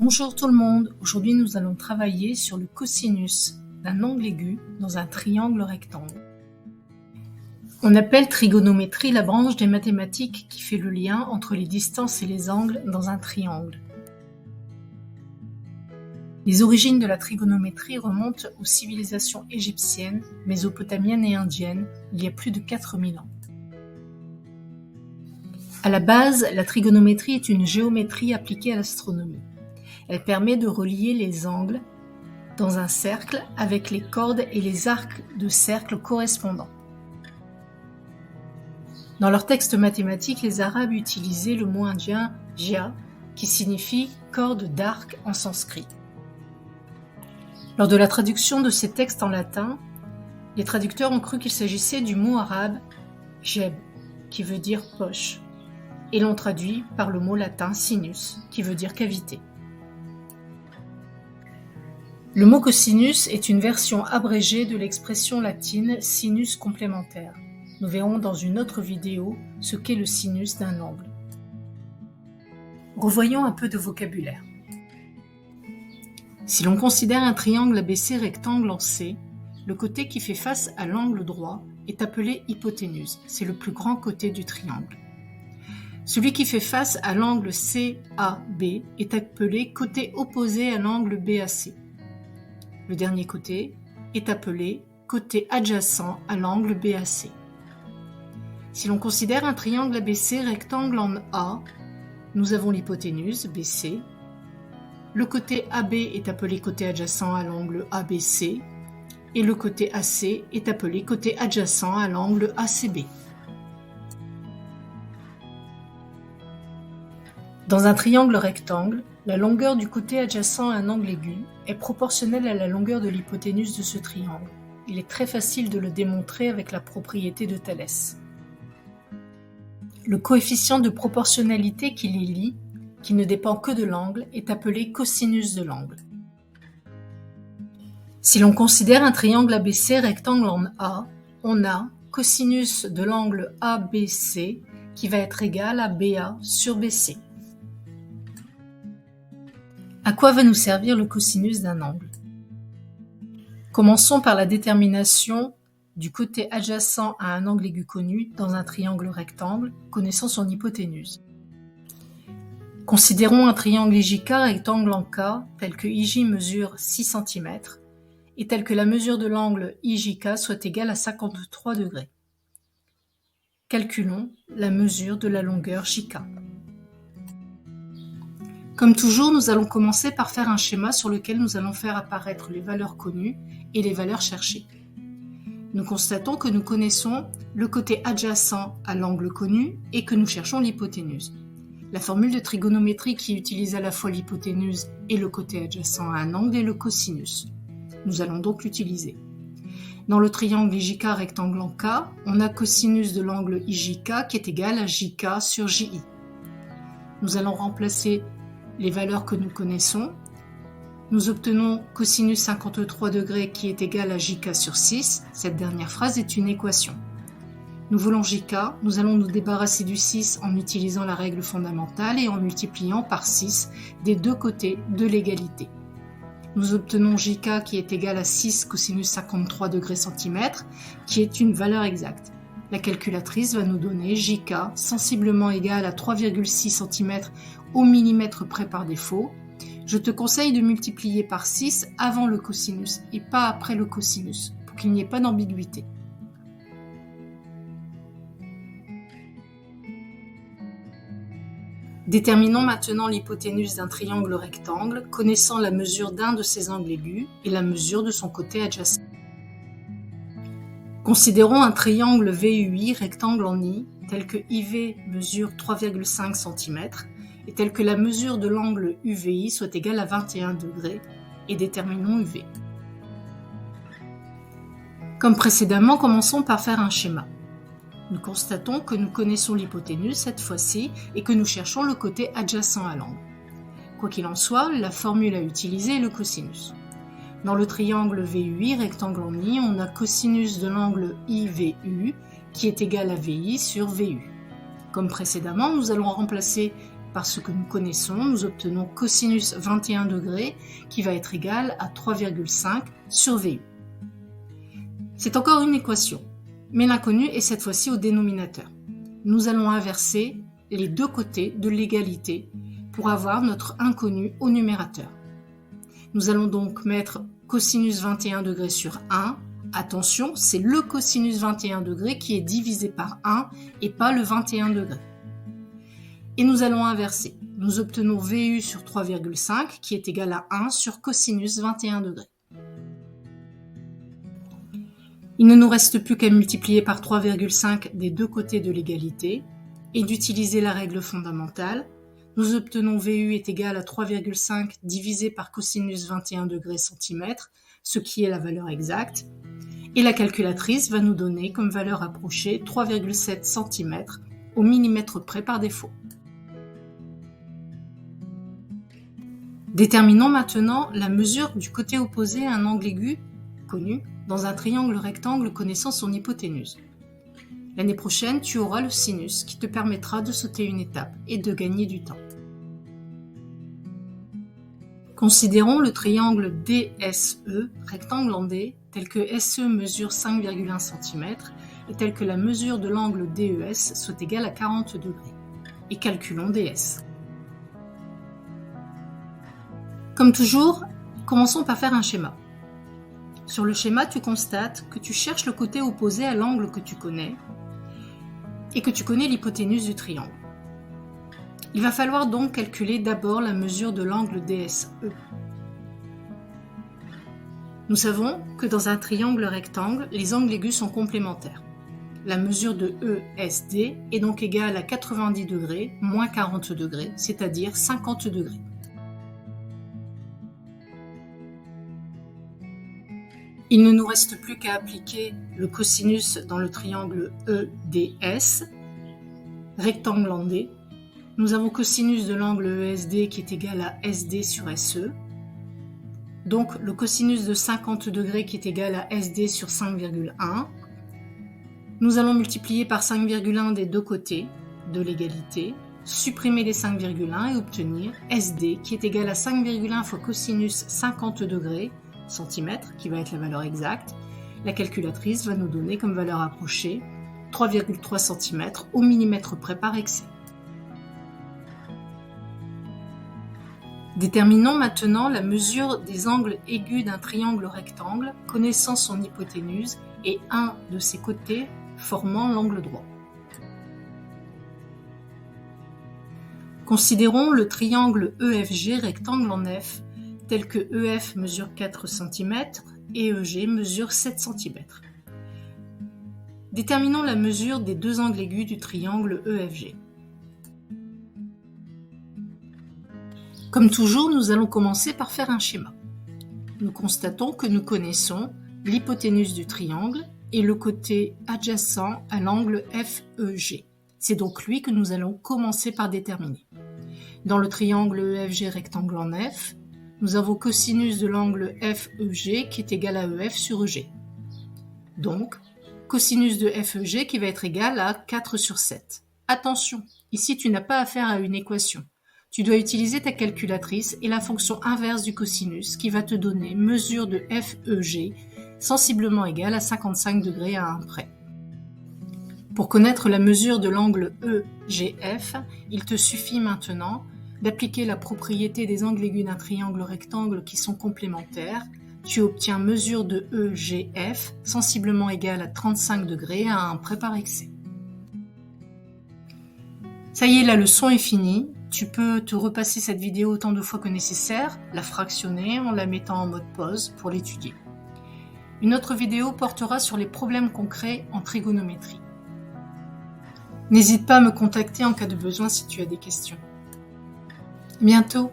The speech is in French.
Bonjour tout le monde, aujourd'hui nous allons travailler sur le cosinus d'un angle aigu dans un triangle rectangle. On appelle trigonométrie la branche des mathématiques qui fait le lien entre les distances et les angles dans un triangle. Les origines de la trigonométrie remontent aux civilisations égyptiennes, mésopotamiennes et indiennes il y a plus de 4000 ans. À la base, la trigonométrie est une géométrie appliquée à l'astronomie. Elle permet de relier les angles dans un cercle avec les cordes et les arcs de cercle correspondants. Dans leurs textes mathématiques, les Arabes utilisaient le mot indien « jia » qui signifie « corde d'arc » en sanskrit. Lors de la traduction de ces textes en latin, les traducteurs ont cru qu'il s'agissait du mot arabe « jeb » qui veut dire « poche » et l'ont traduit par le mot latin « sinus » qui veut dire « cavité ». Le mot cosinus est une version abrégée de l'expression latine sinus complémentaire. Nous verrons dans une autre vidéo ce qu'est le sinus d'un angle. Revoyons un peu de vocabulaire. Si l'on considère un triangle ABC rectangle en C, le côté qui fait face à l'angle droit est appelé hypoténuse, c'est le plus grand côté du triangle. Celui qui fait face à l'angle CAB est appelé côté opposé à l'angle BAC. Le dernier côté est appelé côté adjacent à l'angle BAC. Si l'on considère un triangle ABC rectangle en A, nous avons l'hypoténuse BC. Le côté AB est appelé côté adjacent à l'angle ABC et le côté AC est appelé côté adjacent à l'angle ACB. Dans un triangle rectangle, la longueur du côté adjacent à un angle aigu est proportionnelle à la longueur de l'hypoténuse de ce triangle. Il est très facile de le démontrer avec la propriété de Thalès. Le coefficient de proportionnalité qui les lie, qui ne dépend que de l'angle, est appelé cosinus de l'angle. Si l'on considère un triangle ABC rectangle en A, on a cosinus de l'angle ABC qui va être égal à BA sur BC. À quoi va nous servir le cosinus d'un angle? Commençons par la détermination du côté adjacent à un angle aigu connu dans un triangle rectangle, connaissant son hypoténuse. Considérons un triangle IJK rectangle en K, tel que IJ mesure 6 cm, et tel que la mesure de l'angle IJK soit égale à 53 degrés. Calculons la mesure de la longueur JK. Comme toujours, nous allons commencer par faire un schéma sur lequel nous allons faire apparaître les valeurs connues et les valeurs cherchées. Nous constatons que nous connaissons le côté adjacent à l'angle connu et que nous cherchons l'hypoténuse. La formule de trigonométrie qui utilise à la fois l'hypoténuse et le côté adjacent à un angle est le cosinus. Nous allons donc l'utiliser. Dans le triangle IJK rectangle en K, on a cosinus de l'angle IJK qui est égal à JK sur JI. Nous allons remplacer les valeurs que nous connaissons. Nous obtenons cosinus 53 degrés qui est égal à JK sur 6. Cette dernière phrase est une équation. Nous voulons JK, nous allons nous débarrasser du 6 en utilisant la règle fondamentale et en multipliant par 6 des deux côtés de l'égalité. Nous obtenons JK qui est égal à 6 cosinus 53 degrés centimètres, qui est une valeur exacte. La calculatrice va nous donner JK sensiblement égal à 3,6 cm au millimètre près par défaut. Je te conseille de multiplier par 6 avant le cosinus et pas après le cosinus, pour qu'il n'y ait pas d'ambiguïté. Déterminons maintenant l'hypoténuse d'un triangle rectangle, connaissant la mesure d'un de ses angles aigus et la mesure de son côté adjacent. Considérons un triangle VUI rectangle en I, tel que IV mesure 3,5 cm et tel que la mesure de l'angle UVI soit égale à 21 degrés, et déterminons UV. Comme précédemment, commençons par faire un schéma. Nous constatons que nous connaissons l'hypoténuse cette fois-ci et que nous cherchons le côté adjacent à l'angle. Quoi qu'il en soit, la formule à utiliser est le cosinus. Dans le triangle VUI rectangle en I, on a cosinus de l'angle IVU qui est égal à VI sur VU. Comme précédemment, nous allons remplacer par ce que nous connaissons, nous obtenons cosinus 21 degrés qui va être égal à 3,5 sur VU. C'est encore une équation, mais l'inconnu est cette fois-ci au dénominateur. Nous allons inverser les deux côtés de l'égalité pour avoir notre inconnu au numérateur. Nous allons donc mettre cosinus 21 degrés sur 1. Attention, c'est le cosinus 21 degrés qui est divisé par 1 et pas le 21 degrés. Et nous allons inverser. Nous obtenons VU sur 3,5 qui est égal à 1 sur cosinus 21 degrés. Il ne nous reste plus qu'à multiplier par 3,5 des deux côtés de l'égalité et d'utiliser la règle fondamentale. Nous obtenons VU est égal à 3,5 divisé par cosinus 21 degrés centimètres, ce qui est la valeur exacte. Et la calculatrice va nous donner comme valeur approchée 3,7 cm au millimètre près par défaut. Déterminons maintenant la mesure du côté opposé à un angle aigu connu dans un triangle rectangle connaissant son hypoténuse. L'année prochaine, tu auras le sinus qui te permettra de sauter une étape et de gagner du temps. Considérons le triangle DSE, rectangle en D, tel que SE mesure 5,1 cm et tel que la mesure de l'angle DES soit égale à 40 degrés. Et calculons DS. Comme toujours, commençons par faire un schéma. Sur le schéma, tu constates que tu cherches le côté opposé à l'angle que tu connais et que tu connais l'hypoténuse du triangle. Il va falloir donc calculer d'abord la mesure de l'angle DSE. Nous savons que dans un triangle rectangle, les angles aigus sont complémentaires. La mesure de ESD est donc égale à 90 degrés moins 40 degrés, c'est-à-dire 50 degrés. Il ne nous reste plus qu'à appliquer le cosinus dans le triangle EDS, rectangle en D. Nous avons cosinus de l'angle ESD qui est égal à SD sur SE. Donc le cosinus de 50 degrés qui est égal à SD sur 5,1. Nous allons multiplier par 5,1 des deux côtés de l'égalité, supprimer les 5,1 et obtenir SD qui est égal à 5,1 fois cosinus 50 degrés centimètres, qui va être la valeur exacte. La calculatrice va nous donner comme valeur approchée 3,3 cm au millimètre près par excès. Déterminons maintenant la mesure des angles aigus d'un triangle rectangle connaissant son hypoténuse et un de ses côtés formant l'angle droit. Considérons le triangle EFG rectangle en F tel que EF mesure 4 cm et EG mesure 7 cm. Déterminons la mesure des deux angles aigus du triangle EFG. Comme toujours, nous allons commencer par faire un schéma. Nous constatons que nous connaissons l'hypoténuse du triangle et le côté adjacent à l'angle FEG. C'est donc lui que nous allons commencer par déterminer. Dans le triangle EFG rectangle en F, nous avons cosinus de l'angle FEG qui est égal à EF sur EG. Donc, cosinus de FEG qui va être égal à 4 sur 7. Attention, ici tu n'as pas affaire à une équation. Tu dois utiliser ta calculatrice et la fonction inverse du cosinus qui va te donner mesure de FEG sensiblement égale à 55 degrés à 1 près. Pour connaître la mesure de l'angle EGF, il te suffit maintenant d'appliquer la propriété des angles aigus d'un triangle rectangle qui sont complémentaires. Tu obtiens mesure de EGF sensiblement égale à 35 degrés à 1 près par excès. Ça y est, la leçon est finie. Tu peux te repasser cette vidéo autant de fois que nécessaire, la fractionner en la mettant en mode pause pour l'étudier. Une autre vidéo portera sur les problèmes concrets en trigonométrie. N'hésite pas à me contacter en cas de besoin si tu as des questions. À bientôt!